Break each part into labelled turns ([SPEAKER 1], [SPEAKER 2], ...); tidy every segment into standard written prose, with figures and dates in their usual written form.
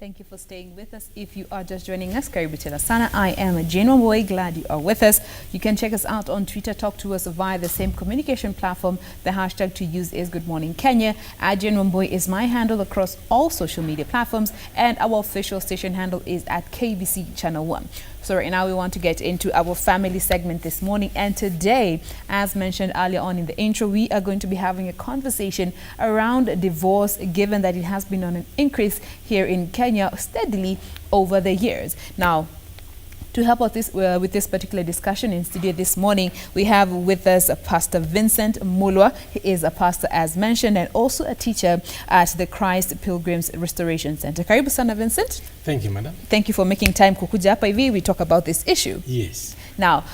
[SPEAKER 1] Thank you for staying with us. If you are just joining us, karibu tena sana. I am Jane Wamboi. Glad you are with us. You can check us out on Twitter. Talk to us via the same communication platform. The hashtag to use is Good Morning Kenya. Jane Wamboi is my handle across all social media platforms, and our official station handle is at KBC Channel 1. So right now we want to get into our family segment this morning, and today, as mentioned earlier on in the intro, we are going to be having a conversation around divorce, given that it has been on an increase here in Kenya steadily over the years. Now, to help us with this particular discussion in studio this morning, we have with us Pastor Vincent Mulwa. He is a pastor, as mentioned, and also a teacher at the Christ Pilgrims Restoration Center. Karibu sana, Vincent.
[SPEAKER 2] Thank you, madam.
[SPEAKER 1] Thank you for making time kukuja hapa hivi. We talk about this issue.
[SPEAKER 2] Yes.
[SPEAKER 1] Now,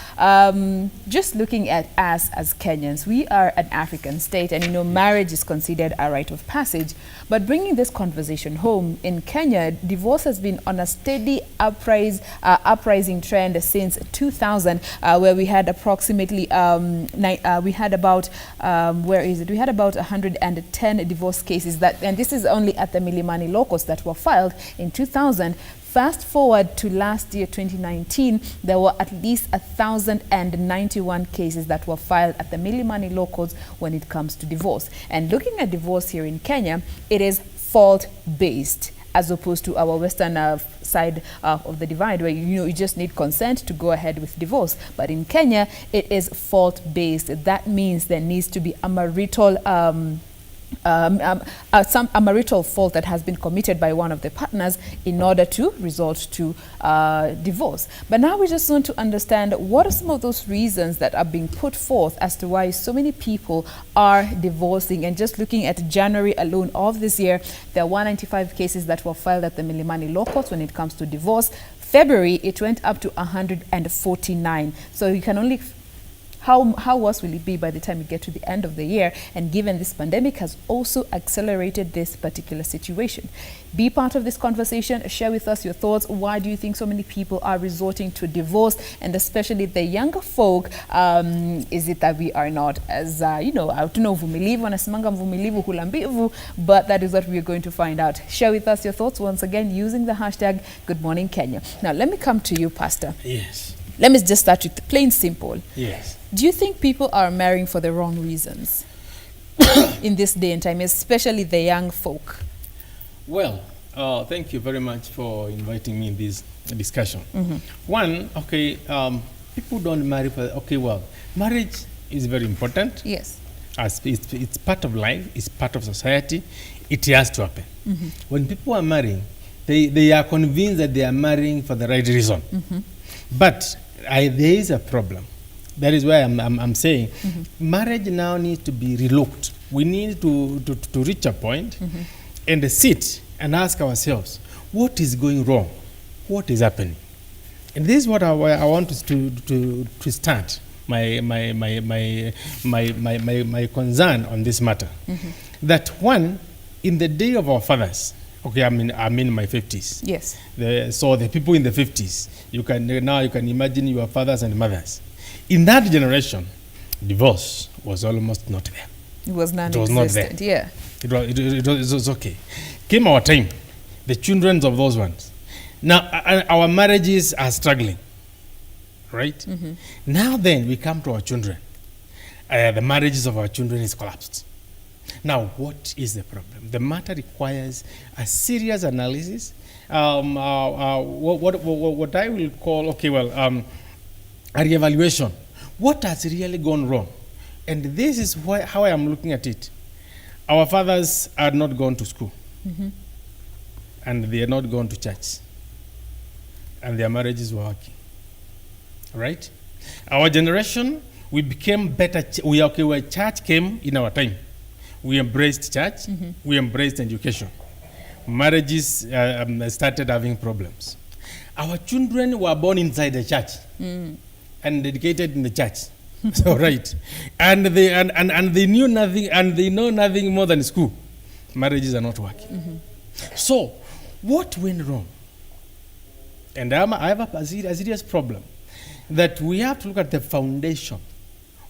[SPEAKER 1] just looking at us as Kenyans, we are an African state, and marriage is considered a rite of passage. But bringing this conversation home, in Kenya, divorce has been on a steady uprising trend since 2000, where we had approximately we had about 110 divorce cases and this is only at the Milimani locals that were filed in 2000. Fast forward to last year, 2019, there were at least 1,091 cases that were filed at the Milimani locals when it comes to divorce. And looking at divorce here in Kenya, it is fault-based, as opposed to our western side of the divide, where you just need consent to go ahead with divorce. But in Kenya, it is fault-based. That means there needs to be a marital a marital fault that has been committed by one of the partners in order to result to divorce. But now we just want to understand what are some of those reasons that are being put forth as to why so many people are divorcing. And just looking at January alone of this year, there are 195 cases that were filed at the Milimani law courts when it comes to divorce. February, it went up to 149. So you can only how worse will it be by the time we get to the end of the year? And given this pandemic has also accelerated this particular situation. Be part of this conversation. Share with us your thoughts. Why do you think so many people are resorting to divorce? And especially the younger folk, is it that we are not as, vumilivu, wanasemanga mvumilivu hula mbivu, but that is what we are going to find out. Share with us your thoughts once again using the hashtag Good Morning Kenya. Now, let me come to you, Pastor.
[SPEAKER 2] Yes.
[SPEAKER 1] Let me just start with plain simple.
[SPEAKER 2] Yes.
[SPEAKER 1] Do you think people are marrying for the wrong reasons in this day and time, especially the young folk?
[SPEAKER 2] Well, thank you very much for inviting me in this discussion.
[SPEAKER 1] Mm-hmm.
[SPEAKER 2] One, people don't marry for, marriage is very important.
[SPEAKER 1] Yes.
[SPEAKER 2] As it's part of life, it's part of society, it has to happen.
[SPEAKER 1] Mm-hmm.
[SPEAKER 2] When people are marrying, they are convinced that they are marrying for the right reason.
[SPEAKER 1] Mm-hmm.
[SPEAKER 2] But there is a problem. That is why I'm saying marriage now needs to be relooked. We need to reach a point and sit and ask ourselves, what is going wrong? What is happening? And this is what I want to start my concern on this matter. That one, in the day of our fathers, I'm in my 50s.
[SPEAKER 1] Yes.
[SPEAKER 2] So the people in the 50s, you can imagine your fathers and mothers. In that generation, divorce was almost not there.
[SPEAKER 1] It was non-existent.
[SPEAKER 2] It was not there.
[SPEAKER 1] Yeah.
[SPEAKER 2] It was okay. Came our time, the children of those ones. Now our marriages are struggling, right?
[SPEAKER 1] Mm-hmm.
[SPEAKER 2] Now then we come to our children. The marriages of our children is collapsed. Now, what is the problem? The matter requires a serious analysis. What I will call, a reevaluation. What has really gone wrong? And this is how I am looking at it. Our fathers are not gone to school. And they are not gone to church. And their marriages were working. Right? Our generation, we became better. Where church came in our time. We embraced church. We embraced education. Marriages started having problems. Our children were born inside the church and educated in the church. So right, and they knew nothing, and they know nothing more than school. Marriages are not working. So, what went wrong? And I have a serious problem that we have to look at the foundation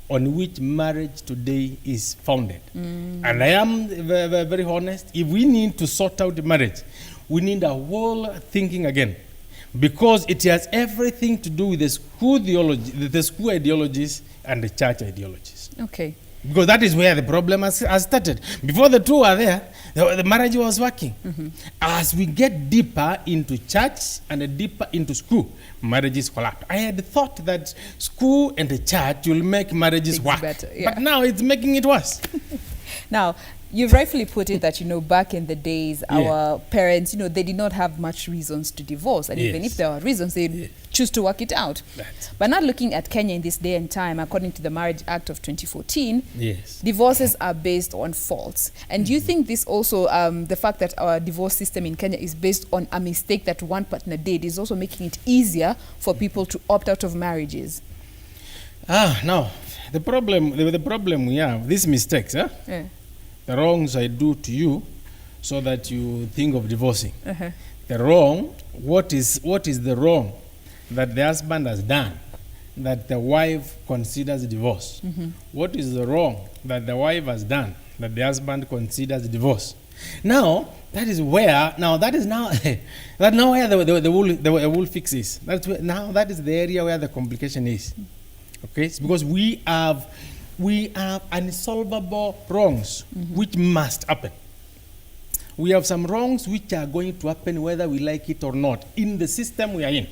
[SPEAKER 2] on which marriage today is founded. And I am very honest, if we need to sort out marriage, we need a whole thinking again, because it has everything to do with the school theology, the school ideologies and the church ideologies.
[SPEAKER 1] Okay.
[SPEAKER 2] Because that is where the problem has started. Before the two were there, the marriage was working. As we get deeper into church and deeper into school, marriages collapse. I had thought that school and the church will make marriages work.
[SPEAKER 1] Better, yeah.
[SPEAKER 2] But now it's making it worse.
[SPEAKER 1] Now, you've rightfully put it that, back in the days, our parents, they did not have much reasons to divorce. And even if there were reasons, they'd choose to work it out. But not looking at Kenya in this day and time, according to the Marriage Act of 2014, divorces are based on faults. And do you think this also, the fact that our divorce system in Kenya is based on a mistake that one partner did, is also making it easier for people to opt out of marriages?
[SPEAKER 2] No. The problem we have, these mistakes, the wrongs I do to you so that you think of divorcing. The wrong, what is the wrong that the husband has done that the wife considers divorce? What is the wrong that the wife has done that the husband considers divorce? Now, that is where the whole fix is. That is the area where the complication is. Okay, it's because we have unsolvable wrongs which must happen. We have some wrongs which are going to happen whether we like it or not in the system we are in.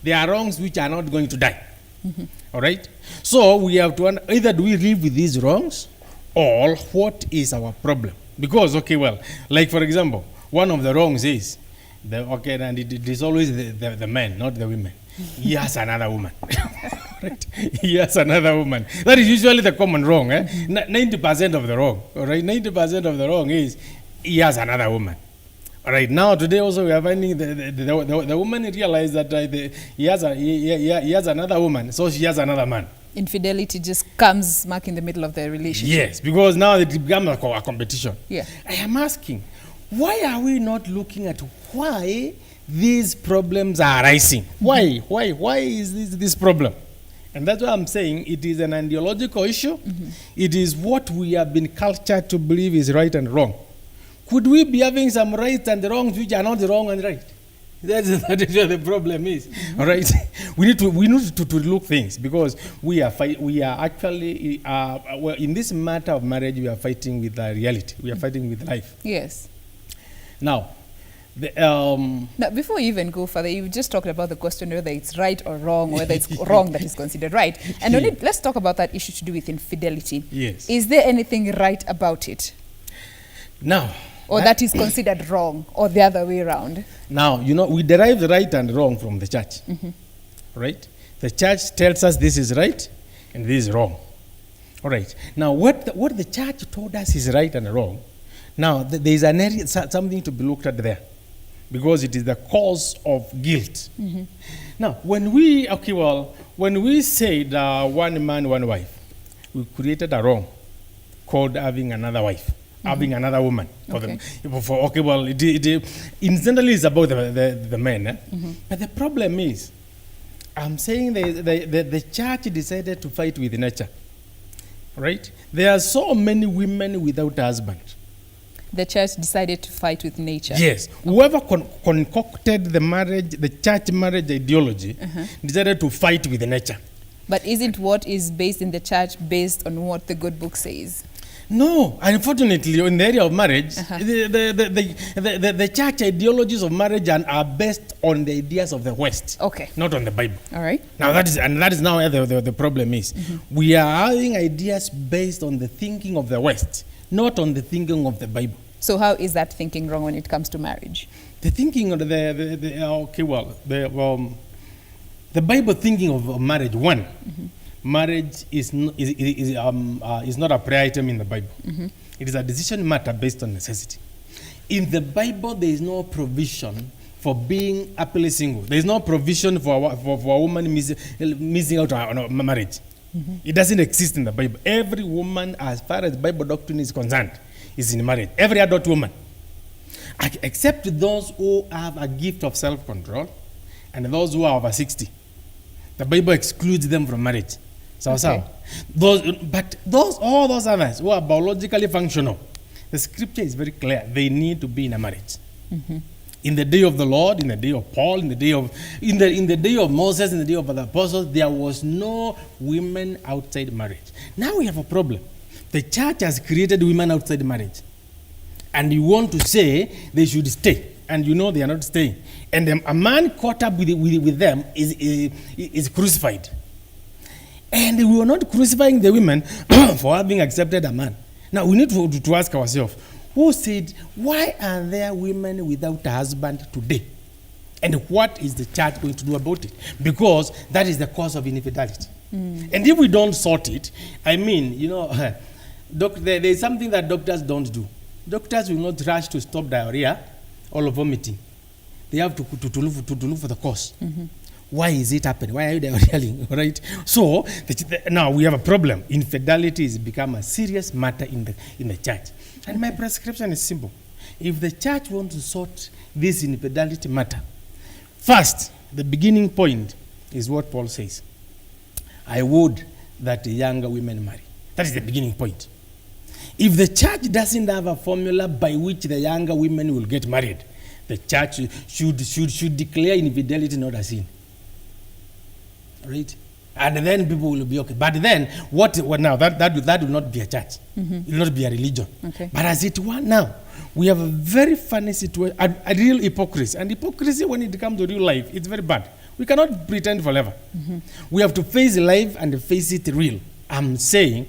[SPEAKER 2] There are wrongs which are not going to die. All right? So we have to either do we live with these wrongs or what is our problem? Because, like for example, one of the wrongs is, and it is always the man, not the women. He has another woman. Right? He has another woman. That is usually the common wrong. 90% of the wrong. All right? 90% of the wrong is he has another woman. All right. Now today also we are finding the woman realized that he has another woman, so she has another man.
[SPEAKER 1] Infidelity just comes smack in the middle of the relationship.
[SPEAKER 2] Yes, because now it becomes a competition.
[SPEAKER 1] Yeah.
[SPEAKER 2] I am asking, why are we not looking at why these problems are arising? Why is this problem? And that's why I'm saying it is an ideological issue. It is what we have been cultured to believe is right and wrong. Could we be having some rights and wrongs which are not wrong and right? That is where the problem is. All right, we need to look things, because we are actually in this matter of marriage, we are fighting with reality. We are fighting with life.
[SPEAKER 1] Yes.
[SPEAKER 2] Now,
[SPEAKER 1] now, before we even go further, you just talked about the question whether it's right or wrong, whether it's wrong that is considered right. And let's talk about that issue to do with infidelity.
[SPEAKER 2] Yes.
[SPEAKER 1] Is there anything right about it?
[SPEAKER 2] Now.
[SPEAKER 1] Or that is considered wrong, or the other way around? Now,
[SPEAKER 2] we derive the right and wrong from the church. Right? The church tells us this is right and this is wrong. All right. Now, what the church told us is right and wrong, now there is an area, something to be looked at there, because it is the cause of guilt. Now, when we said one man, one wife, we created a wrong called having another wife. Having another woman. Incidentally, it's about the men. But the problem is, I'm saying the church decided to fight with nature. Right? There are so many women without husband.
[SPEAKER 1] The church decided to fight with nature.
[SPEAKER 2] Yes. Whoever concocted the church marriage ideology decided to fight with nature.
[SPEAKER 1] But isn't what is based in the church based on what the good book says?
[SPEAKER 2] No, unfortunately, in the area of marriage, the church ideologies of marriage are based on the ideas of the West, not on the Bible.
[SPEAKER 1] All right.
[SPEAKER 2] Now that is now where the problem is. We are having ideas based on the thinking of the West, not on the thinking of the Bible.
[SPEAKER 1] So how is that thinking wrong when it comes to marriage?
[SPEAKER 2] The thinking of the Bible thinking of marriage, one. Marriage is not a prayer item in the Bible. It is a decision matter based on necessity. In the Bible, there is no provision for being happily single. There is no provision for a woman missing out on marriage. It doesn't exist in the Bible. Every woman, as far as Bible doctrine is concerned, is in marriage. Every adult woman. Except those who have a gift of self-control and those who are over 60. The Bible excludes them from marriage. All those others who are biologically functional, the scripture is very clear. They need to be in a marriage. In the day of the Lord, in the day of Paul, in the day of Moses, in the day of the apostles, there was no women outside marriage. Now we have a problem. The church has created women outside marriage. And you want to say they should stay. And you know they are not staying. And a man caught up with them is crucified. And we were not crucifying the women for having accepted a man. Now we need to ask ourselves, who said, why are there women without a husband today? And what is the church going to do about it? Because that is the cause of infidelity. And if we don't sort it, I mean, you know, there is something that doctors don't do. Doctors will not rush to stop diarrhea or vomiting. They have to look for the cause. Why is it happening? Why are you diarrheaing? Right? So now we have a problem. Infidelity has become a serious matter in the church. And my prescription is simple. If the church wants to sort this infidelity matter, first, the beginning point is what Paul says. I would that the younger women marry. That is the beginning point. If the church doesn't have a formula by which the younger women will get married, the church should declare infidelity not a sin. Right? And then people will be okay. But then, what now? That will not be a church. It will not be a religion.
[SPEAKER 1] Okay.
[SPEAKER 2] But as it were now, we have a very funny situation, a real hypocrisy. And hypocrisy, when it comes to real life, it's very bad. We cannot pretend forever. We have to face life and face it real. I'm saying,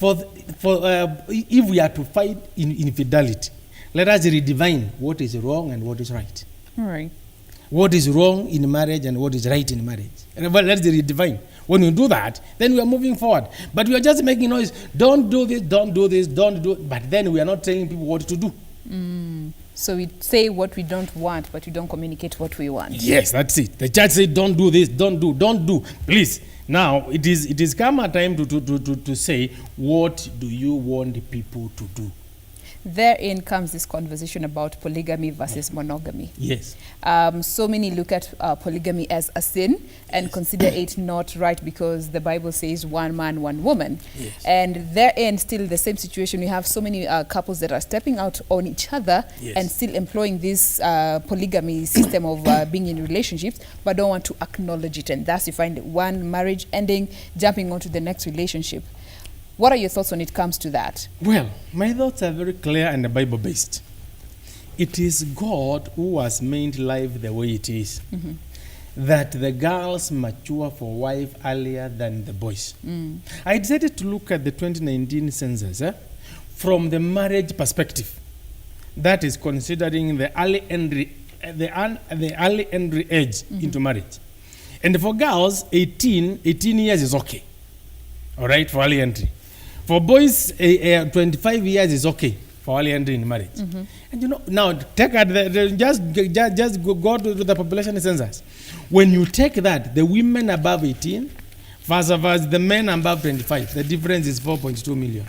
[SPEAKER 2] if we are to fight infidelity, let us redefine what is wrong and what is right.
[SPEAKER 1] All right.
[SPEAKER 2] What is wrong in marriage and what is right in marriage. Well, let's redefine. When you do that, then we are moving forward. But we are just making noise. Don't do this, don't do this, don't do it. But then we are not telling people what to do.
[SPEAKER 1] So we say what we don't want, but we don't communicate what we want.
[SPEAKER 2] Yes, that's it. The church said, don't do this, don't do. Please. Now, it is come a time to say, what do you want people to do?
[SPEAKER 1] Therein comes this conversation about polygamy versus monogamy.
[SPEAKER 2] Yes.
[SPEAKER 1] So many look at polygamy as a sin and consider it not right because the Bible says one man, one woman.
[SPEAKER 2] Yes.
[SPEAKER 1] And therein, still the same situation. We have so many couples that are stepping out on each other and still employing this polygamy system of being in relationships, but don't want to acknowledge it. And thus you find one marriage ending, jumping onto the next relationship. What are your thoughts when it comes to that?
[SPEAKER 2] Well, my thoughts are very clear and Bible-based. It is God who has made life the way it is. That the girls mature for wife earlier than the boys. I decided to look at the 2019 census from the marriage perspective. That is considering the early entry age into marriage. And for girls, 18 years is okay. All right, for early entry. For boys, 25 years is okay for early entry in marriage. And you know, now take just go to the population census. When you take that, the women above 18 versus the men above 25, the difference is 4.2 million.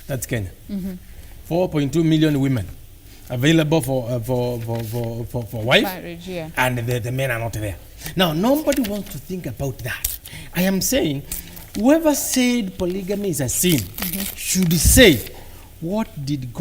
[SPEAKER 2] That's Kenya. 4.2 million women available for wife,
[SPEAKER 1] marriage,
[SPEAKER 2] and the men are not there. Now, nobody wants to think about that. I am saying, whoever said polygamy is a sin should say, why did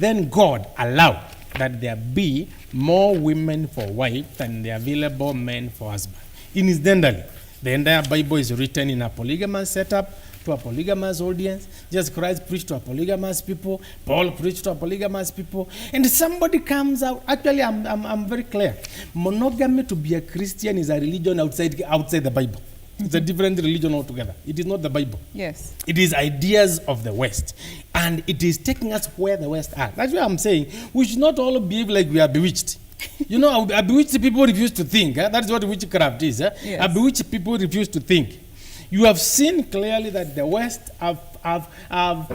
[SPEAKER 2] then God allow that there be more women for wife than the available men for husband? Incidentally, the entire Bible is written in a polygamous setup to a polygamous audience. Jesus Christ preached to a polygamous people. Paul preached to a polygamous people. And somebody comes out. Actually, I'm very clear. Monogamy, to be a Christian, is a religion outside the Bible. It's a different religion altogether. It is not the Bible.
[SPEAKER 1] Yes.
[SPEAKER 2] It is ideas of the West. And it is taking us where the West are. That's why I'm saying we should not all behave like we are bewitched. You know, bewitched people refuse to think. That is what witchcraft is.
[SPEAKER 1] Yes.
[SPEAKER 2] Bewitched people refuse to think. You have seen clearly that the West have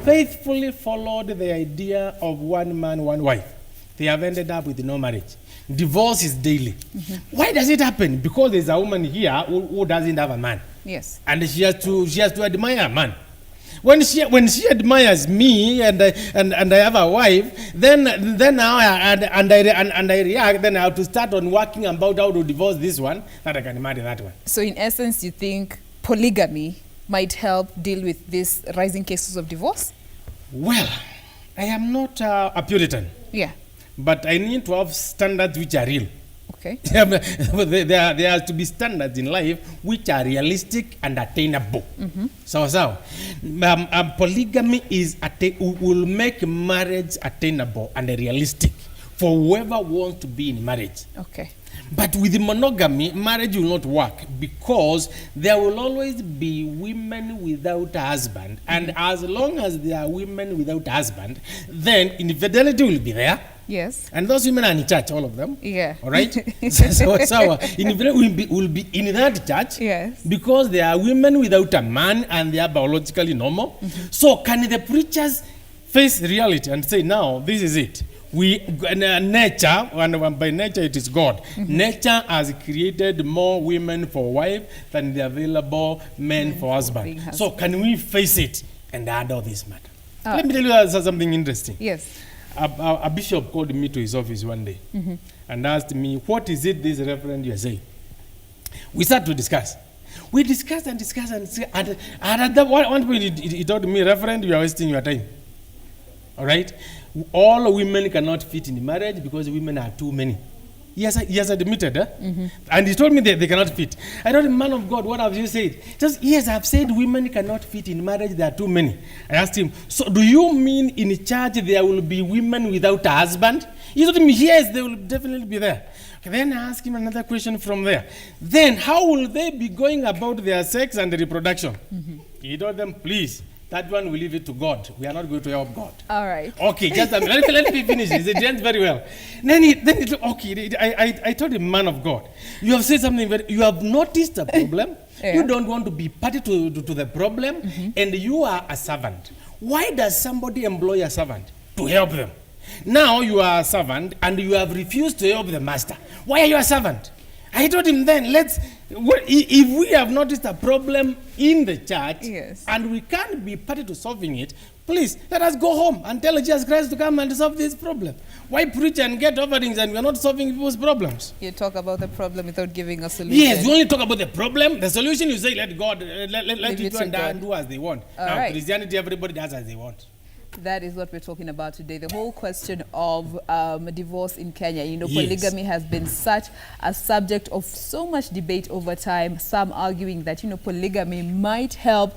[SPEAKER 2] faithfully followed the idea of one man, one wife. They have ended up with no marriage. Divorce is daily. Why does it happen? Because there's a woman here who doesn't have a man.
[SPEAKER 1] Yes.
[SPEAKER 2] And she has to admire a man. When she admires me and I have a wife, then now I react. Then I have to start on working about how to divorce this one, that I can marry that one.
[SPEAKER 1] So in essence, you think polygamy might help deal with these rising cases of divorce?
[SPEAKER 2] Well, I am not a Puritan.
[SPEAKER 1] Yeah.
[SPEAKER 2] but I need to have standards which are real.
[SPEAKER 1] Okay.
[SPEAKER 2] There has to be standards in life which are realistic and attainable. So, polygamy will make marriage attainable and realistic for whoever wants to be in marriage.
[SPEAKER 1] Okay.
[SPEAKER 2] But with the monogamy, marriage will not work because there will always be women without a husband. And as long as there are women without a husband, then infidelity will be there.
[SPEAKER 1] Yes.
[SPEAKER 2] And those women are in church, all of them.
[SPEAKER 1] Yeah.
[SPEAKER 2] All right? so infidelity will be in that church.
[SPEAKER 1] Yes.
[SPEAKER 2] Because there are women without a man and they are biologically normal. So can the preachers face reality and say, now, this is it. Nature, and by nature it is God. Nature has created more women for wife than the available men for husband. So can we face it and handle this matter? Let me tell you something interesting.
[SPEAKER 1] Yes.
[SPEAKER 2] A bishop called me to his office one day and asked me, what is it this reverend you are saying? We started to discuss. We discussed and at that one point he told me, Reverend, you are wasting your time. All right? All women cannot fit in marriage because women are too many. Yes, he has admitted. And he told me that they cannot fit. I told him, man of God, what have you said? He says, yes, I've said women cannot fit in marriage. There are too many. I asked him, so do you mean in church there will be women without a husband? He told me, yes, they will definitely be there. Okay, then I asked him another question from there. Then how will they be going about their sex and reproduction? He told them, please, that one we leave it to God. We are not going to help God. All right. Okay, just let me finish. He did very well. I told him, man of God, you have said something you have noticed a problem. Yeah. You don't want to be party to the problem, and you are a servant. Why does somebody employ a servant? To help them. Now you are a servant, and you have refused to help the master. Why are you a servant? I told him then, if we have noticed a problem in the church, and we can't be party to solving it, please let us go home and tell Jesus Christ to come and solve this problem. Why preach and get offerings and we are not solving people's problems? You talk about the problem without giving a solution. Yes, you only talk about the problem. The solution you say, let God, let people do as they want. Now, Christianity, everybody does as they want. That is what we're talking about today. The whole question of divorce in Kenya. You know, polygamy has been such a subject of so much debate over time. Some arguing that, you know, polygamy might help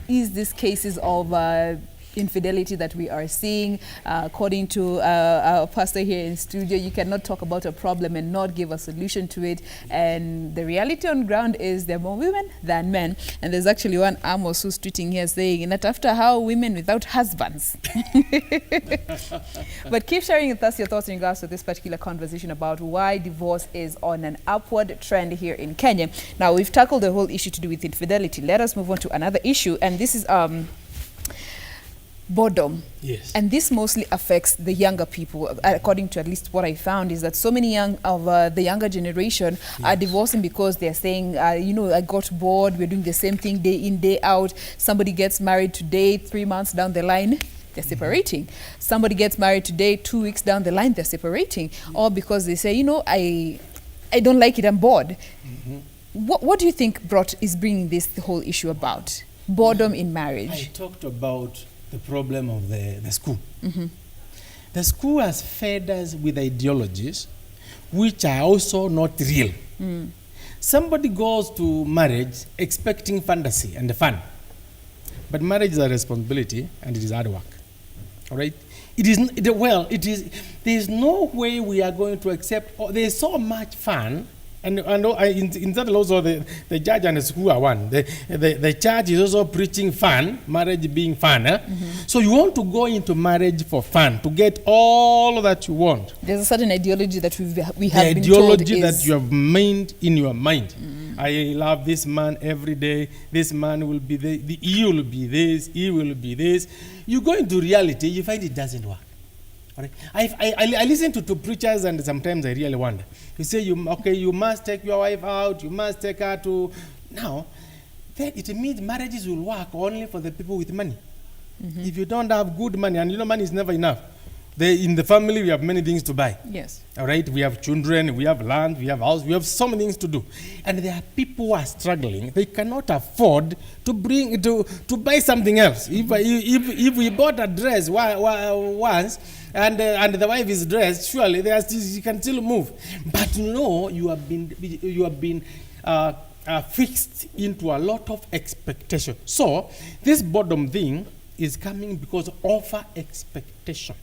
[SPEAKER 2] ease these cases of infidelity that we are seeing. According to our pastor here in studio, you cannot talk about a problem and not give a solution to it. And the reality on ground is there are more women than men. And there's actually one Amos who's tweeting here saying that after how women without husbands. But keep sharing with us your thoughts in regards to this particular conversation about why divorce is on an upward trend here in Kenya. Now, we've tackled the whole issue to do with infidelity. Let us move on to another issue. And this is boredom. Yes. And this mostly affects the younger people. According to at least what I found is that so many the younger generation are divorcing because they're saying, you know, I got bored, we're doing the same thing day in, day out. Somebody gets married today, 3 months down the line, they're separating. Somebody gets married today, 2 weeks down the line, they're separating. Or because they say, you know, I don't like it, I'm bored. What do you think is bringing this whole issue about? Boredom in marriage. I talked about the problem of the school. The school has fed us with ideologies which are also not real. Somebody goes to marriage expecting fantasy and fun. But marriage is a responsibility and it is hard work. All right? There's no way we are going to accept, there's so much fun. And in that also the judge and the school are one. The church is also preaching fun, marriage being fun. So you want to go into marriage for fun, to get all that you want. There's a certain ideology that we have been told is... The ideology that you have made in your mind. I love this man every day. This man will be he will be this, he will be this. You go into reality, you find it doesn't work. Right. I listen to preachers and sometimes I really wonder. You say, you must take your wife out, you must take her to... Now, then it means marriages will work only for the people with money. If you don't have good money, and you know money is never enough. In the family, we have many things to buy. Yes. All right, we have children, we have land, we have house, we have so many things to do. And there are people who are struggling. They cannot afford to buy something else. If we bought a dress once, and the wife is dressed, surely you can still move. But no, you have been fixed into a lot of expectation. So this boredom thing is coming because of over expectation.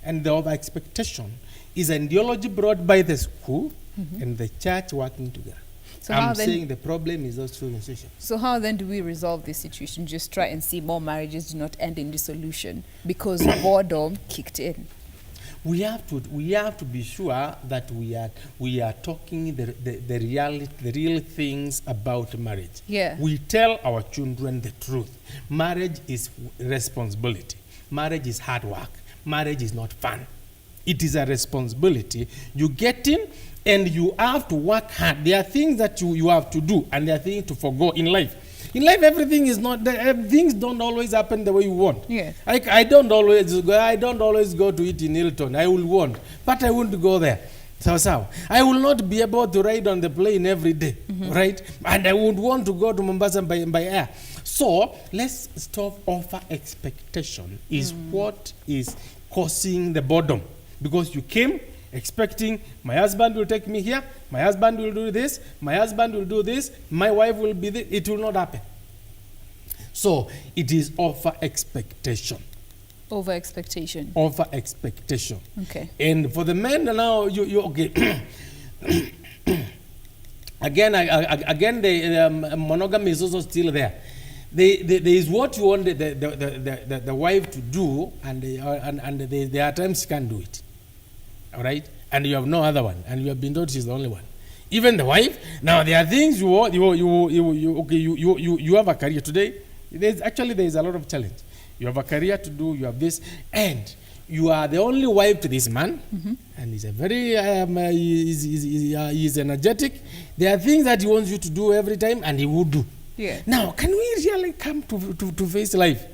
[SPEAKER 2] And the over expectation is an ideology brought by the school and the church working together. So I'm saying the problem is those two institutions. So
[SPEAKER 1] how then do we resolve this situation? Just try and see more marriages do not end in dissolution because boredom kicked in.
[SPEAKER 2] We have to be sure that we are talking the real things about marriage.
[SPEAKER 1] Yeah.
[SPEAKER 2] We tell our children the truth. Marriage is responsibility. Marriage is hard work. Marriage is not fun. It is a responsibility. You get in and you have to work hard. There are things that you have to do, and there are things to forgo in life. In life, everything is not. Things don't always happen the way you want.
[SPEAKER 1] Yeah.
[SPEAKER 2] I don't always go to eat in Hilton. I will want, but I won't go there. So I will not be able to ride on the plane every day, right? And I would want to go to Mombasa by air. So let's stop over expectation. Is what is causing the boredom, because you came expecting my husband will take me here, my husband will do this, my husband will do this, my wife will be this. It will not happen. So it is over expectation.
[SPEAKER 1] Over expectation.
[SPEAKER 2] Over expectation.
[SPEAKER 1] Okay.
[SPEAKER 2] And for the men now, you okay. Again, the monogamy is also still there. There is what you want the wife to do, and there are times she can't do it. All right, and you have no other one, and you have been told she's the only one. Even the wife. Now there are things you have a career today. There is a lot of challenge. You have a career to do. You have this, and you are the only wife to this man, and he's a very he's energetic. There are things that he wants you to do every time, and he will do.
[SPEAKER 1] Yeah.
[SPEAKER 2] Now, can we really come to face life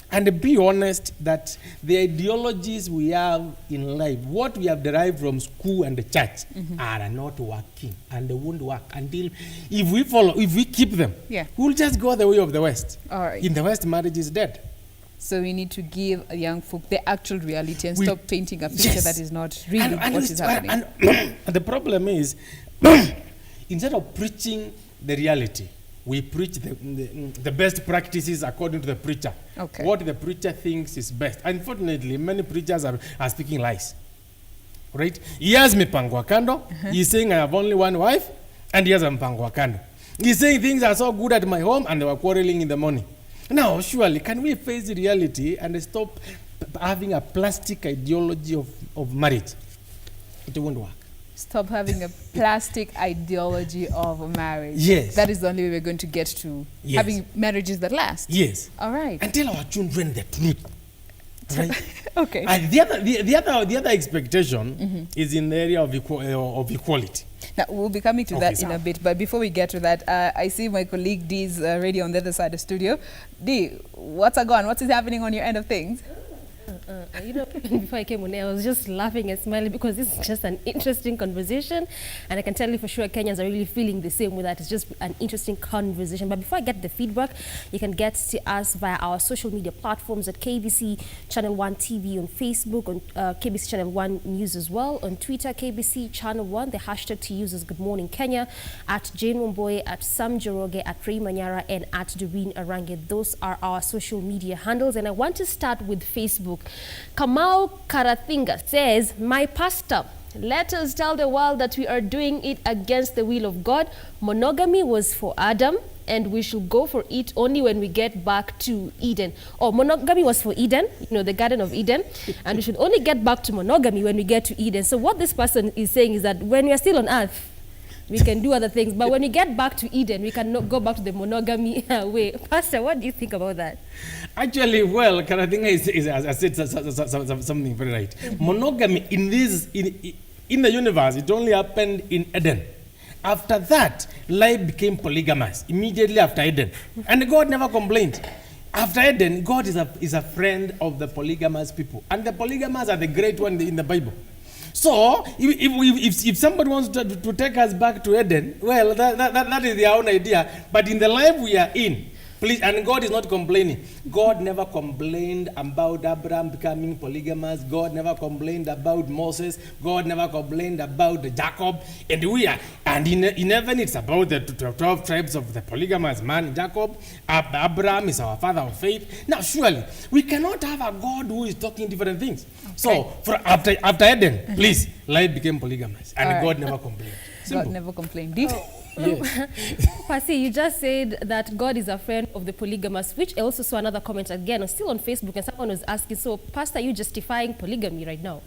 [SPEAKER 2] and be honest that the ideologies we have in life, what we have derived from school and the church, are not working, and they won't work until if we keep them, we'll just go the way of the West.
[SPEAKER 1] All right.
[SPEAKER 2] In the West, marriage is dead.
[SPEAKER 1] So we need to give young folk the actual reality and stop painting a picture that is not really what is happening.
[SPEAKER 2] And the problem is, instead of preaching the reality, we preach the best practices according to the preacher.
[SPEAKER 1] Okay.
[SPEAKER 2] What the preacher thinks is best. Unfortunately, many preachers are speaking lies. Right? He has mpango wa kando. He's saying I have only one wife, and he has a mpango wa kando. He's saying things are so good at my home, and they were quarreling in the morning. Now, surely, can we face reality and stop having a plastic ideology of marriage? It won't work.
[SPEAKER 1] Stop having a plastic ideology of marriage.
[SPEAKER 2] Yes.
[SPEAKER 1] That is the only way we're going to get to having marriages that last.
[SPEAKER 2] Yes.
[SPEAKER 1] All right.
[SPEAKER 2] And tell our children the truth. Right?
[SPEAKER 1] Okay.
[SPEAKER 2] And the other expectation is in the area of equality.
[SPEAKER 1] Now, we'll be coming to that in a bit, but before we get to that, I see my colleague Dee's ready on the other side of the studio. Dee, what's going? What is happening on your end of things?
[SPEAKER 3] Before I came on air, I was just laughing and smiling because this is just an interesting conversation, and I can tell you for sure Kenyans are really feeling the same with that. It's just an interesting conversation. But before I get the feedback, you can get to us via our social media platforms at KBC Channel 1 TV on Facebook, on KBC Channel 1 News as well, on Twitter, KBC Channel 1. The hashtag to use is Good Morning Kenya, at Jane Womboye, at Sam Joroge, at Ray Manyara, and at Doreen Arange. Those are our social media handles, and I want to start with Facebook. Kamau Karathinga says, my pastor, let us tell the world that we are doing it against the will of God. Monogamy was for Adam, and we should go for it only when we get back to Eden. Or monogamy was for Eden, the Garden of Eden, and we should only get back to monogamy when we get to Eden. So what this person is saying is that when we are still on earth, we can do other things, but when we get back to Eden, we cannot go back to the monogamy way. Pastor, what do you think about that?
[SPEAKER 2] Actually, well, Karatinga is I said something very right. Monogamy in the universe, it only happened in Eden. After that, life became polygamous immediately after Eden, and God never complained. After Eden, God is a friend of the polygamous people, and the polygamous are the great one in the Bible. So, if somebody wants to take us back to Eden, well, that is their own idea. But in the life we are in, Please, and God is not complaining. God never complained about Abraham becoming polygamous. God never complained about Moses. God never complained about Jacob. And in heaven it's about the 12 tribes of the polygamous man, Jacob. Abraham is our father of faith. Now, surely, we cannot have a God who is talking different things. Okay. So, after Aden, please, life became polygamous. And God never complained. Simple.
[SPEAKER 1] God never complained. Did
[SPEAKER 2] Yes.
[SPEAKER 3] Pasi, you just said that God is a friend of the polygamous, which I also saw another comment again, still on Facebook, and someone was asking, so Pastor, are you justifying polygamy right now?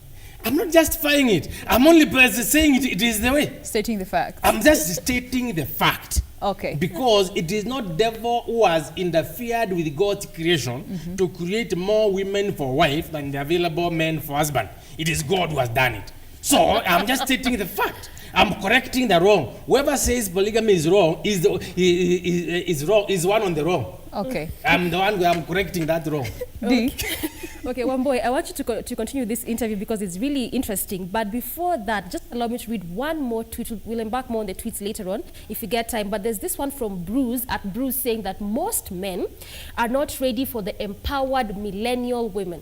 [SPEAKER 2] I'm not justifying it. I'm only saying it is the way.
[SPEAKER 1] Stating the fact.
[SPEAKER 2] I'm just stating the fact.
[SPEAKER 1] Okay.
[SPEAKER 2] Because it is not devil who has interfered with God's creation to create more women for wife than the available men for husband. It is God who has done it. So I'm just stating the fact. I'm correcting the wrong. Whoever says polygamy is wrong is wrong. Is one on the wrong.
[SPEAKER 1] Okay.
[SPEAKER 2] I'm the one who I'm correcting that wrong.
[SPEAKER 3] Okay, one boy, I want you to continue this interview because it's really interesting. But before that, just allow me to read one more tweet. We'll embark more on the tweets later on if we get time. But there's this one from Bruce saying that most men are not ready for the empowered millennial women.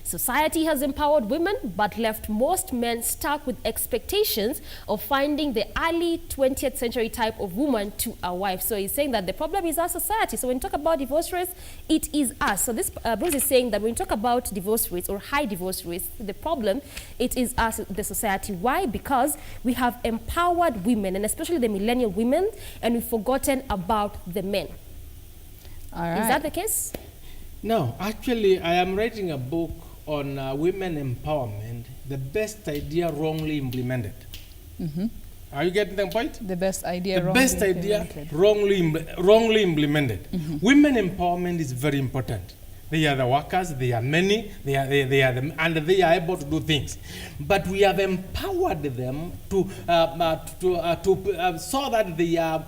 [SPEAKER 3] Society has empowered women, but left most men stuck with expectations of finding the early 20th century type of woman to a wife. So he's saying that the problem is our society. So when you talk about divorce rates, it is us. So this Bruce is saying that when you talk about divorce rates or high divorce rates, the problem, it is us, the society. Why? Because we have empowered women, and especially the millennial women, and we've forgotten about the men.
[SPEAKER 1] All right.
[SPEAKER 3] Is that the case?
[SPEAKER 2] No, actually, I am writing a book on women empowerment, the best idea wrongly implemented. Are you getting the point?
[SPEAKER 1] The best idea
[SPEAKER 2] wrongly implemented. Women empowerment is very important. They are the workers, they are many, and they are able to do things. But we have empowered them so that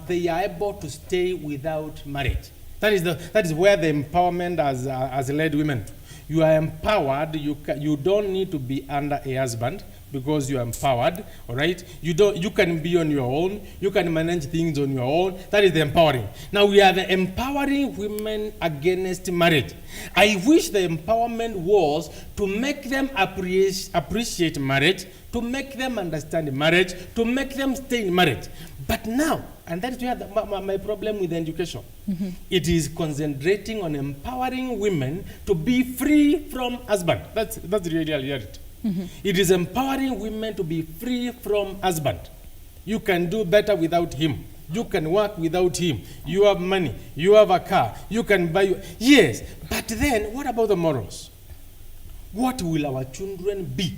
[SPEAKER 2] they are able to stay without marriage. That is where the empowerment has led women. You are empowered. You don't need to be under a husband because you are empowered. All right. You can be on your own. You can manage things on your own. That is the empowering. Now we are the empowering women against marriage. I wish the empowerment was to make them appreciate marriage, to make them understand marriage, to make them stay in marriage. But now, and that is where my problem with education. It is concentrating on empowering women to be free from husband. That's the reality. It is empowering women to be free from husband. You can do better without him. You can work without him. You have money. You have a car. You can buy. Yes, but then what about the morals? What will our children be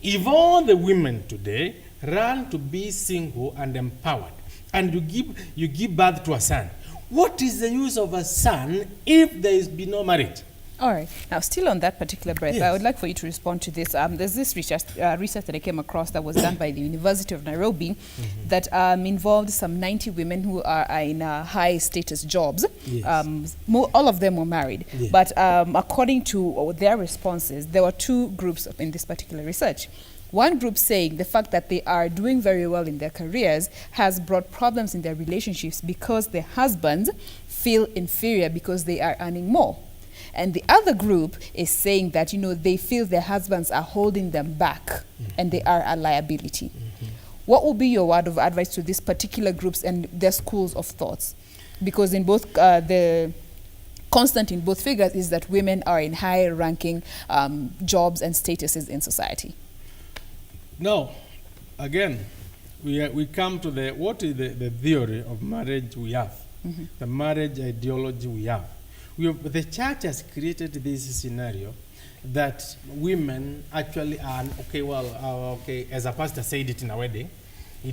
[SPEAKER 2] if all the women today run to be single and empowered, and you give birth to a son? What is the use of a son if there is be no marriage?
[SPEAKER 1] All right. Now, still on that particular breath,
[SPEAKER 2] Yes.
[SPEAKER 1] I would like for you to respond to this. There's this research that I came across that was done by the University of Nairobi that involved some 90 women who are in high status jobs.
[SPEAKER 2] Yes.
[SPEAKER 1] All of them were married.
[SPEAKER 2] Yes.
[SPEAKER 1] But according to their responses, there were two groups in this particular research. One group saying the fact that they are doing very well in their careers has brought problems in their relationships because their husbands feel inferior because they are earning more. And the other group is saying that, they feel their husbands are holding them back and they are a liability. What will be your word of advice to these particular groups and their schools of thoughts? Because in both, the constant in both figures is that women are in higher ranking jobs and statuses in society.
[SPEAKER 2] Now, again, we come to what is the theory of marriage we have, the marriage ideology we have. The church has created this scenario that women actually are, as a pastor said it in a wedding, he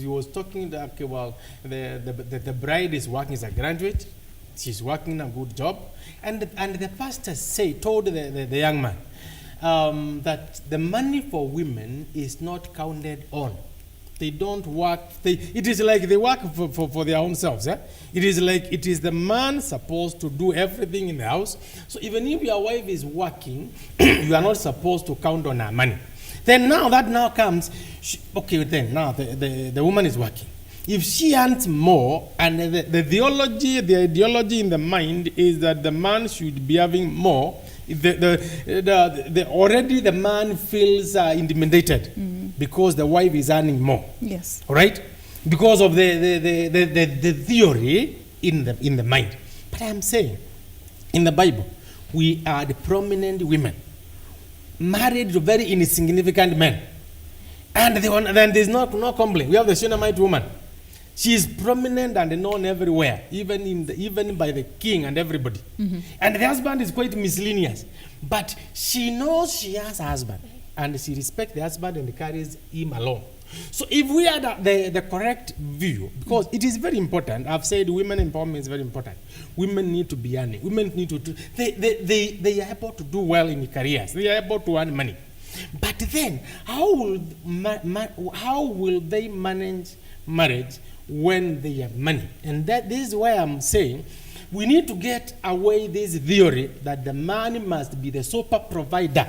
[SPEAKER 2] was talking that, the bride is working as a graduate, she's working in a good job, and the pastor told the young man, that the money for women is not counted on. They don't work. It is like they work for their own selves. It is like it is the man supposed to do everything in the house. So even if your wife is working, you are not supposed to count on her money. Then now that comes, now the woman is working. If she earns more, and the ideology in the mind is that the man should be having more, already the man feels intimidated because the wife is earning more.
[SPEAKER 1] Yes.
[SPEAKER 2] All right? Because of the theory in the mind. But I'm saying, in the Bible, we are the prominent women, married to very insignificant men. And then there's no complaint. We have the Shunammite woman. She is prominent and known everywhere, even by the king and everybody. And the husband is quite miscellaneous. But she knows she has a husband, and she respects the husband and carries him along. So if we had the correct view, because it is very important, I've said women empowerment is very important. Women need to be earning. Women need to they are able to do well in careers. They are able to earn money. But then, how will they manage marriage when they have money? And this is why I'm saying we need to get away this theory that the man must be the super provider.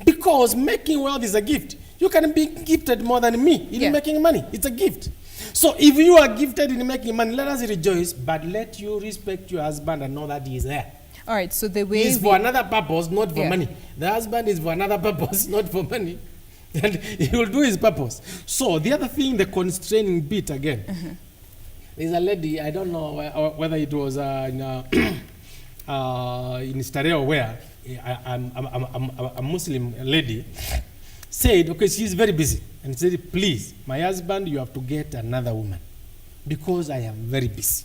[SPEAKER 2] Because making wealth is a gift. You can be gifted more than me in making money. It's a gift. So if you are gifted in making money, let us rejoice, but let you respect your husband and know that he is there.
[SPEAKER 1] All right, so the way
[SPEAKER 2] he is for another purpose, not for money. The husband is for another purpose, not for money. And he will do his purpose. So the other thing, the constraining bit again. There's a lady, I don't know whether it was in Staré or where, a Muslim lady said, okay, she's very busy, and said, please, my husband, you have to get another woman because I am very busy.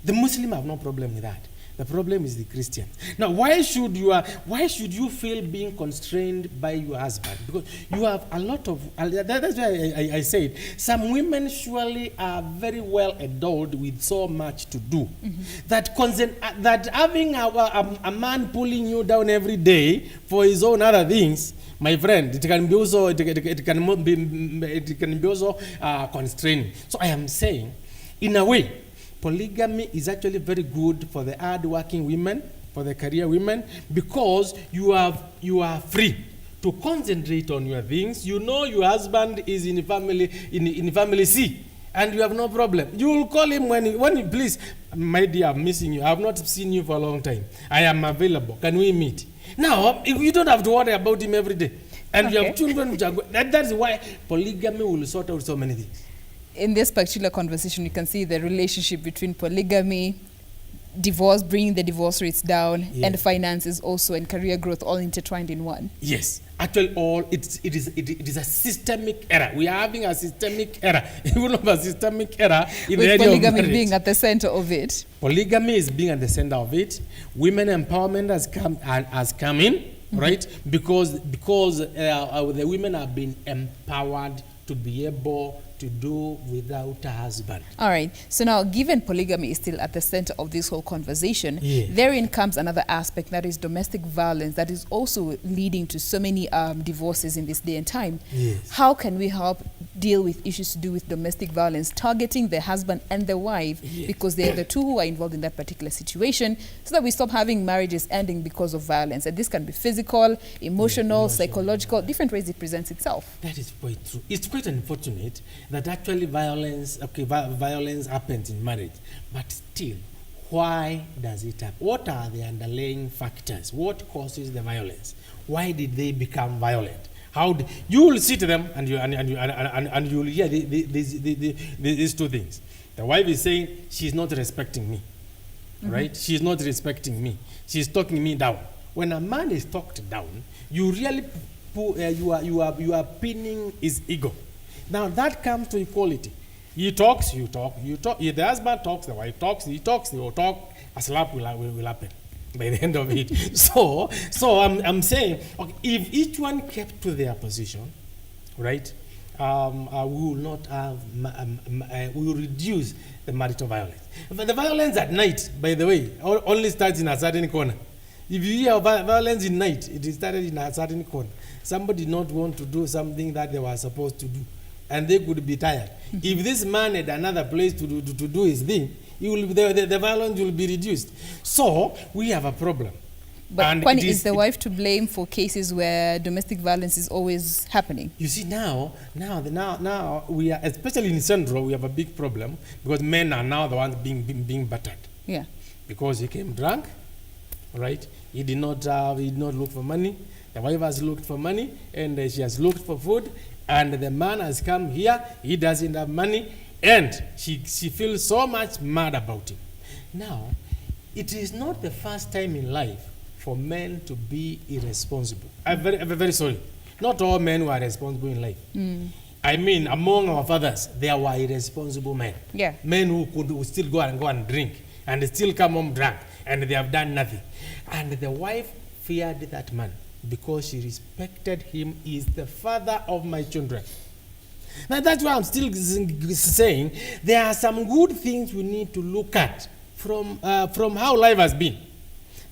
[SPEAKER 2] The Muslim have no problem with that. The problem is the Christian. Now, why should you feel being constrained by your husband? Because you have a lot of, that's why I said, some women surely are very well endowed with so much to do. That having a man pulling you down every day for his own other things, my friend, it can be also constraining. So I am saying, in a way, polygamy is actually very good for the hard-working women, for the career women, because you are free to concentrate on your things. You know your husband is in family C, and you have no problem. You will call him when you please, my dear, I'm missing you. I have not seen you for a long time. I am available. Can we meet? Now, you don't have to worry about him every day. And you have children which are good. That's why polygamy will sort out so many things.
[SPEAKER 1] In this particular conversation, you can see the relationship between polygamy, divorce, bringing the divorce rates down, and finances also, and career growth all intertwined in one.
[SPEAKER 2] Yes. Actually, it is a systemic error. We are having a systemic error. Even of a systemic error in the area of marriage.
[SPEAKER 1] With polygamy being at the center of it.
[SPEAKER 2] Polygamy is being at the center of it. Women empowerment has come in, right? Because the women have been empowered to be able to do without a husband.
[SPEAKER 1] All right. So now, given polygamy is still at the center of this whole conversation, therein comes another aspect, that is domestic violence, that is also leading to so many divorces in this day and time. How can we help deal with issues to do with domestic violence, targeting the husband and the wife, because they are the two who are involved in that particular situation, so that we stop having marriages ending because of violence? And this can be physical, emotional, psychological, different ways it presents itself.
[SPEAKER 2] That is quite true. It's quite unfortunate that actually violence happens in marriage, but still, why does it happen? What are the underlying factors? What causes the violence? Why did they become violent? You will see to them and you will hear these two things. The wife is saying, she's not respecting me, right? She's not respecting me. She's talking me down. When a man is talked down, you really you are pinning his ego. Now that comes to equality. He talks, you talk, you talk. If the husband talks, the wife talks, he talks, they will talk. A slap will happen by the end of it. So I'm saying, okay, if each one kept to their position, right, we will not have, we will reduce the marital violence. But the violence at night, by the way, only starts in a certain corner. If you hear violence in night, it started in a certain corner. Somebody did not want to do something that they were supposed to do, and they could be tired. If this man had another place to do his thing, the violence will be reduced. So we have a problem.
[SPEAKER 1] But
[SPEAKER 2] And
[SPEAKER 1] Kwani,
[SPEAKER 2] it
[SPEAKER 1] is the wife to blame for cases where domestic violence is always happening?
[SPEAKER 2] You see, now we are, especially in Central, we have a big problem because men are now the ones being battered.
[SPEAKER 1] Yeah.
[SPEAKER 2] Because he came drunk, right? He did not look for money. The wife has looked for money, and she has looked for food. And the man has come here. He doesn't have money, and she feels so much mad about him. Now, it is not the first time in life for men to be irresponsible. I'm very sorry. Not all men were responsible in life. I mean, among our fathers, there were irresponsible men.
[SPEAKER 1] Yeah.
[SPEAKER 2] Men who could still go and drink and still come home drunk, and they have done nothing. And the wife feared that man because she respected him. He is the father of my children. Now that's why I'm still saying there are some good things we need to look at from how life has been.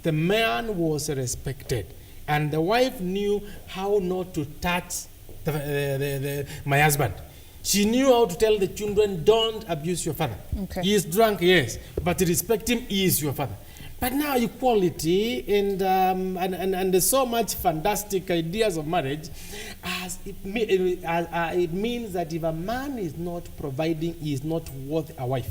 [SPEAKER 2] The man was respected, and the wife knew how not to touch my husband. She knew how to tell the children, don't abuse your father.
[SPEAKER 1] Okay.
[SPEAKER 2] He is drunk, yes, but respect him, he is your father. But now equality and there's so much fantastic ideas of marriage, as it means that if a man is not providing, he is not worth a wife,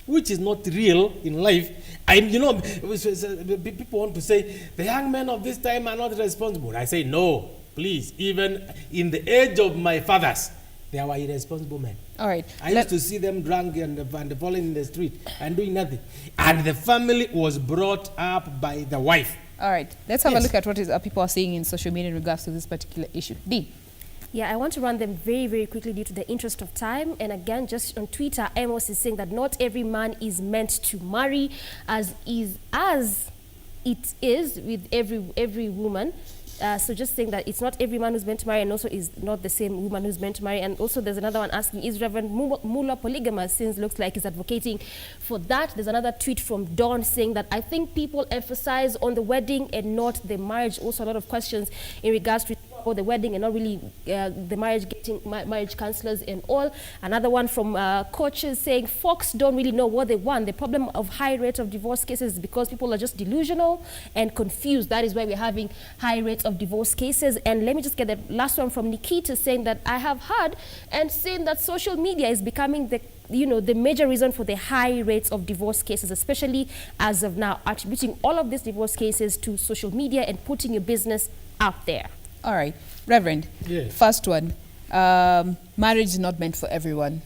[SPEAKER 2] which is not real in life. People want to say the young men of this time are not responsible. I say no, please. Even in the age of my fathers, there were irresponsible men.
[SPEAKER 1] All right.
[SPEAKER 2] I used to see them drunk and falling in the street and doing nothing. And the family was brought up by the wife.
[SPEAKER 1] All right. Let's have a
[SPEAKER 2] Yes.
[SPEAKER 1] look at what people are saying in social media in regards to this particular issue. D.
[SPEAKER 3] Yeah, I want to run them very, very quickly due to the interest of time. And again, just on Twitter, Amos is saying that not every man is meant to marry, as it is with every woman. So just saying that it's not every man who's meant to marry, and also is not the same woman who's meant to marry. And also there's another one asking, is Rev Mulwa polygamous, since looks like he's advocating for that. There's another tweet from Dawn saying that I think people emphasize on the wedding and not the marriage. Also a lot of questions in regards to the wedding and not really the marriage, getting marriage counselors and all. Another one from coaches saying folks don't really know what they want. The problem of high rate of divorce cases is because people are just delusional and confused. That is why we're having high rates of divorce cases. And let me just get the last one from Nikita saying that I have heard and seen that social media is becoming the major reason for the high rates of divorce cases, especially as of now, attributing all of these divorce cases to social media and putting your business out there.
[SPEAKER 1] All right. Reverend,
[SPEAKER 2] Yes.
[SPEAKER 1] first one. Marriage is not meant for everyone.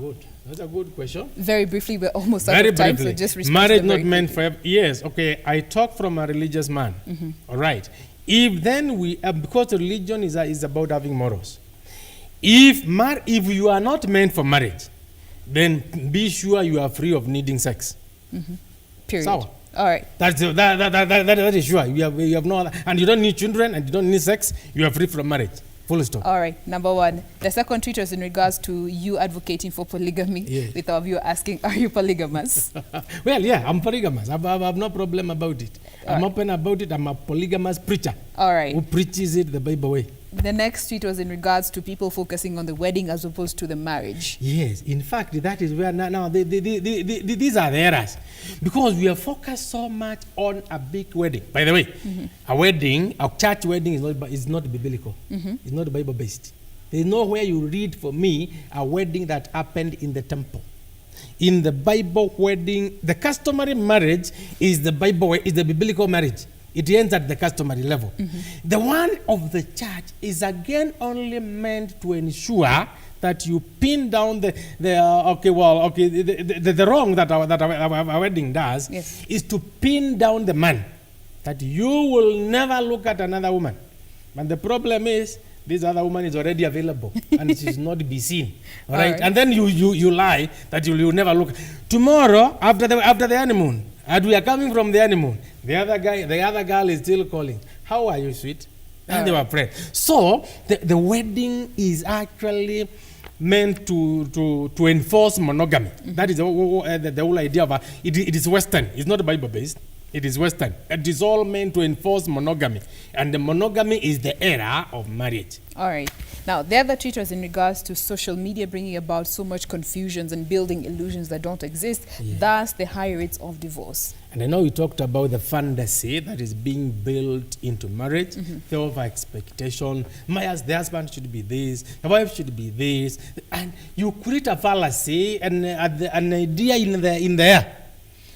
[SPEAKER 2] Good. That's a good question.
[SPEAKER 1] Very briefly, we're almost out
[SPEAKER 2] Very
[SPEAKER 1] of time,
[SPEAKER 2] briefly.
[SPEAKER 1] so just respond
[SPEAKER 2] Marriage
[SPEAKER 1] to them
[SPEAKER 2] not
[SPEAKER 1] very
[SPEAKER 2] meant
[SPEAKER 1] quickly.
[SPEAKER 2] for yes. Okay, I talk from a religious man. All right. If then because religion is about having morals. If you are not meant for marriage, then be sure you are free of needing sex.
[SPEAKER 1] Period.
[SPEAKER 2] Sawa.
[SPEAKER 1] All right.
[SPEAKER 2] That is sure. You have no other, and you don't need children and you don't need sex. You are free from marriage. Full stop.
[SPEAKER 1] All right. Number one. The second tweet was in regards to you advocating for polygamy.
[SPEAKER 2] Yes.
[SPEAKER 1] With our viewer asking, are you polygamous?
[SPEAKER 2] Well, yeah, I'm polygamous. I have no problem about it. I'm open about it. I'm a polygamous preacher.
[SPEAKER 1] All right.
[SPEAKER 2] Who preaches it the Bible way.
[SPEAKER 1] The next tweet was in regards to people focusing on the wedding as opposed to the marriage.
[SPEAKER 2] Yes, in fact, that is where now these are the errors. Because we are focused so much on a big wedding. By the way, a church wedding is not biblical. It's not Bible-based. There's nowhere you read for me a wedding that happened in the temple. In the Bible, wedding, the customary marriage is the biblical marriage. It ends at the customary level. The one of the church is again only meant to ensure that you pin down the wrong that our wedding does.
[SPEAKER 1] Yes.
[SPEAKER 2] Is to pin down the man, that you will never look at another woman. But the problem is this other woman is already available and she's not be seen. All right? And then you lie that you will never look. Tomorrow after the honeymoon, and we are coming from the honeymoon, the other girl is still calling. How are you, sweet? And they were friends. So the wedding is actually meant to enforce monogamy. That is the whole idea of it is Western. It's not Bible based. It is Western. It is all meant to enforce monogamy. And the monogamy is the era of marriage.
[SPEAKER 1] All right. Now, the other tweet was in regards to social media bringing about so much confusions and building illusions that don't exist, thus the high rates of divorce.
[SPEAKER 2] And I know we talked about the fantasy that is being built into marriage, the over-expectation. The husband should be this, the wife should be this. And you create a fallacy and an idea in the air.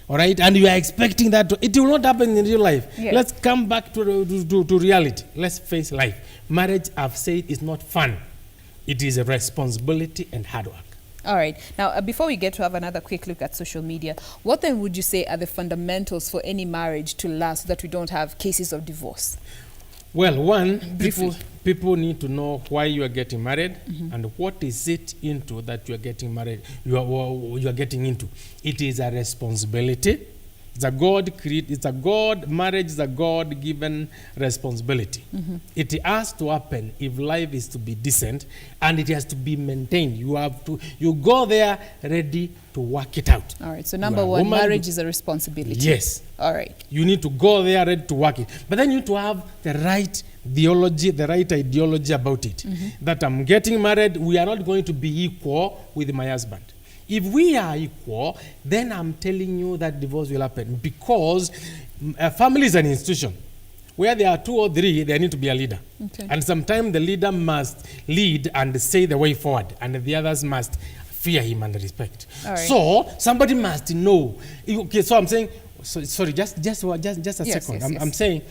[SPEAKER 2] All right, and you are expecting that it will not happen in real life.
[SPEAKER 1] Yes.
[SPEAKER 2] Let's come back to reality. Let's face life. Marriage, I've said, is not fun. It is a responsibility and hard work.
[SPEAKER 1] All right. Now, before we get to have another quick look at social media, what then would you say are the fundamentals for any marriage to last so that we don't have cases of divorce?
[SPEAKER 2] Well, one, people need to know why you are getting married and what is it into that you are getting married, you are getting into. It is a responsibility. Marriage is a God-given responsibility. It has to happen if life is to be decent, and it has to be maintained. You go there ready to work it out.
[SPEAKER 1] All right, so number one, marriage is a responsibility.
[SPEAKER 2] Yes.
[SPEAKER 1] All right.
[SPEAKER 2] You need to go there ready to work it. But then you need to have the right theology, the right ideology about it. That I'm getting married, we are not going to be equal with my husband. If we are equal, then I'm telling you that divorce will happen, because a family is an institution. Where there are 2 or 3, there need to be a leader.
[SPEAKER 1] Okay.
[SPEAKER 2] And sometimes the leader must lead and say the way forward, and the others must fear him and respect.
[SPEAKER 1] All right.
[SPEAKER 2] So somebody must know. Okay, so I'm saying, sorry, just a second. I'm saying,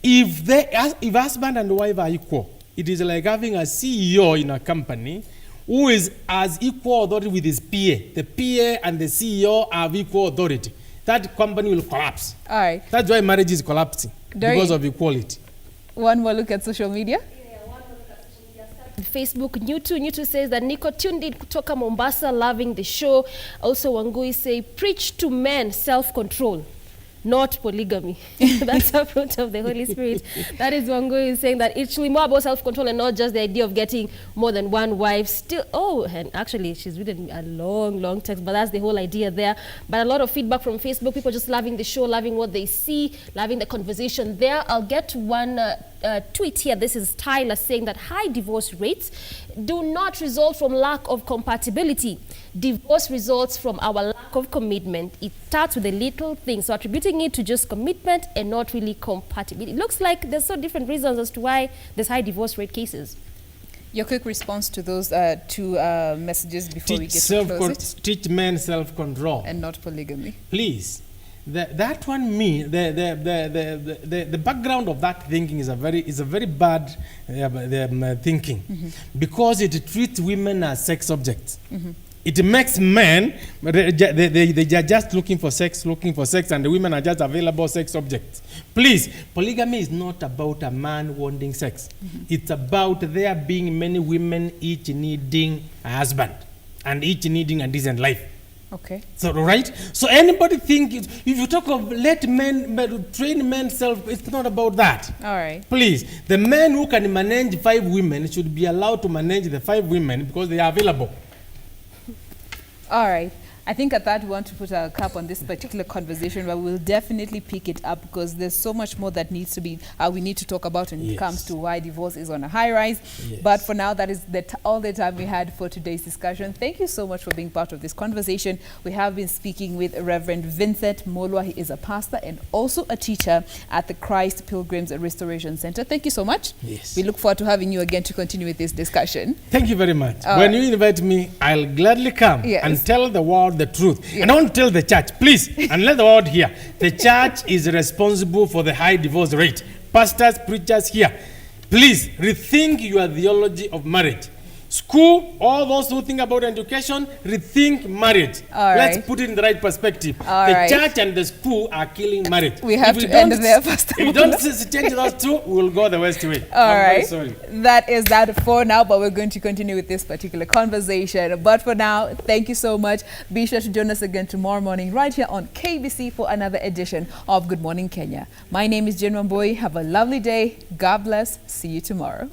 [SPEAKER 2] if husband and wife are equal, it is like having a CEO in a company who is as equal authority with his PA. The PA and the CEO have equal authority. That company will collapse.
[SPEAKER 1] All right.
[SPEAKER 2] That's why marriage is collapsing, because of equality.
[SPEAKER 1] One more look at social media.
[SPEAKER 3] Facebook, Newtu says that Nico tuned in kutoka Mombasa, loving the show. Also Wangui say, preach to men self-control, not polygamy. That's a fruit of the Holy Spirit. That is Wangui saying that it's really more about self-control and not just the idea of getting more than one wife. Still, and actually she's written a long text, but that's the whole idea there. But a lot of feedback from Facebook, people just loving the show, loving what they see, loving the conversation there. I'll get to one tweet here. This is Tyler saying that high divorce rates do not result from lack of compatibility. Divorce results from our lack of commitment. It starts with the little things. So attributing it to just commitment and not really compatibility. It looks like there's so different reasons as to why there's high divorce rate cases.
[SPEAKER 1] Your quick response to those 2 messages before we get to close it.
[SPEAKER 2] Teach men self-control.
[SPEAKER 1] And not polygamy.
[SPEAKER 2] Please. That one, the background of that thinking is a very bad thinking, because it treats women as sex objects. It makes men, they are just looking for sex, and the women are just available sex objects. Please, polygamy is not about a man wanting sex. It's about there being many women, each needing a husband, and each needing a decent life.
[SPEAKER 1] Okay.
[SPEAKER 2] So, right? So anybody think, if you talk of train men self, it's not about that.
[SPEAKER 1] All right.
[SPEAKER 2] Please, the men who can manage 5 women should be allowed to manage the 5 women because they are available.
[SPEAKER 1] All right. I think at that we want to put a cap on this particular conversation, but we'll definitely pick it up because there's so much more that needs to be, we need to talk about when it comes to why divorce is on a high rise. But for now, that is all the time we had for today's discussion. Thank you so much for being part of this conversation. We have been speaking with Reverend Vincent Mulwa. He is a pastor and also a teacher at the Christ Pilgrims Restoration Center. Thank you so much.
[SPEAKER 2] Yes.
[SPEAKER 1] We look forward to having you again to continue with this discussion.
[SPEAKER 2] Thank you very much. When you invite me, I'll gladly come and tell the world the truth. And I want to tell the church, please, and let the world hear, the church is responsible for the high divorce rate. Pastors, preachers here, please rethink your theology of marriage. School, all those who think about education, rethink marriage. Let's put it in the right perspective. The church and the school are killing marriage.
[SPEAKER 1] We have to end there, Pastor.
[SPEAKER 2] If we don't change those two, we'll go the West way.
[SPEAKER 1] I'm
[SPEAKER 2] very sorry.
[SPEAKER 1] That is that for now, but we're going to continue with this particular conversation. But for now, thank you so much. Be sure to join us again tomorrow morning right here on KBC for another edition of Good Morning Kenya. My name is Jen Wamboi. Have a lovely day. God bless. See you tomorrow.